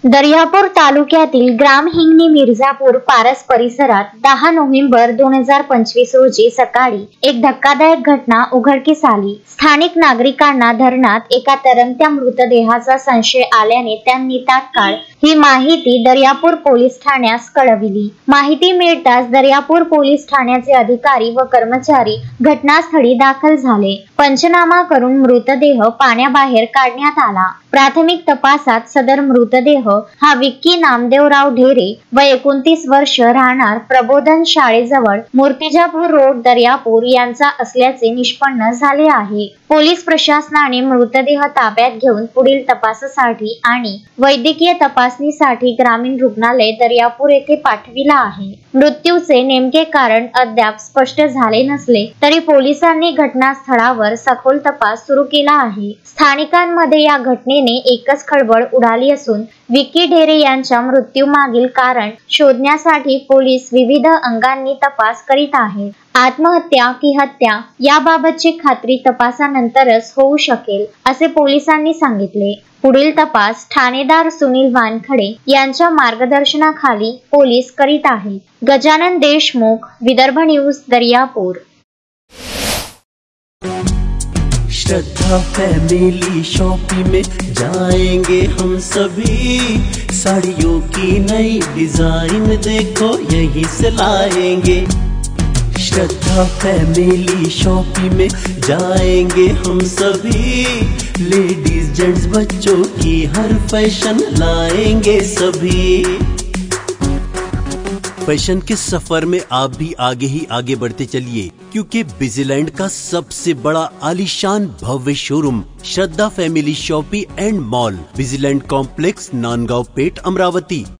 दर्यापूर तालुक्यातील ग्राम हिंगणी मिर्झापूर पारस परिसरात 10 नोव्हेंबर 2025 रोजी सकाळी एक धक्कादायक घटना उघडकीस आली। स्थानिक नागरिकांना धरणात एका तरंगत्या मृतदेहाचा संशय आल्याने त्यांनी तात्काळ ही माहिती दर्यापूर पोलीस ठाण्यास कळविली। माहिती मिळताच दर्यापूर पोलीस ठाण्याचे अधिकारी व कर्मचारी घटनास्थळी दाखल झाले। पंचनामा करून मृतदेह पाण्याबाहेर काढण्यात आला। प्राथमिक तपासात सदर मृतदेह हा विक्की नामदेवराव ढेरे व 29 वर्ष राहणार प्रबोधन शाळेजवळ मूर्तिजापूर रोड दर्यापूर यांचा असल्याचे निष्पन्न झाले आहे। पोलीस प्रशासनाने मृतदेह ताब्यात घेऊन पुढील तपासासाठी आणि वैद्यकीय तपासणीसाठी ग्रामीण रुग्णालय दर्यापूर येथे पाठविला आहे। मृत्यूचे नेमके कारण अद्याप स्पष्ट झाले नसले तरी पोलिसांनी घटनास्थळावर सखोल तपास सुरू केला आहे। स्थानिकांमध्ये या घटनेने एकच खळबळ उडाली असून विक्की ढेरे यांच्या मृत्यूमागील कारण शोधण्यासाठी पोलीस विविध अंगांनी तपास करीत आहेत। आत्महत्या की हत्या याबाबतची खात्री तपासानंतरच होऊ शकेल असे पोलिसांनी सांगितले। पुढील तपास ठाणेदार सुनील वानखडे यांच्या मार्गदर्शनाखाली पोलीस करीत आहेत। गजानन देशमुख, विदर्भ न्यूज, दर्यापूर। श्रद्धा फैमिली शॉपिंग में जाएंगे हम सभी, साड़ियों की नई डिजाइन देखो यहीं से लाएंगे। श्रद्धा फैमिली शॉपिंग में जाएंगे हम सभी, लेडीज जेंट्स बच्चों की हर फैशन लाएंगे सभी। फैशन के सफर में आप भी आगे ही आगे बढ़ते चलिए, क्योंकि बिजीलैंड का सबसे बड़ा आलीशान भव्य showroom Shraddha family shopping and mall, Busyland complex, Nandgaon Peth, Amravati.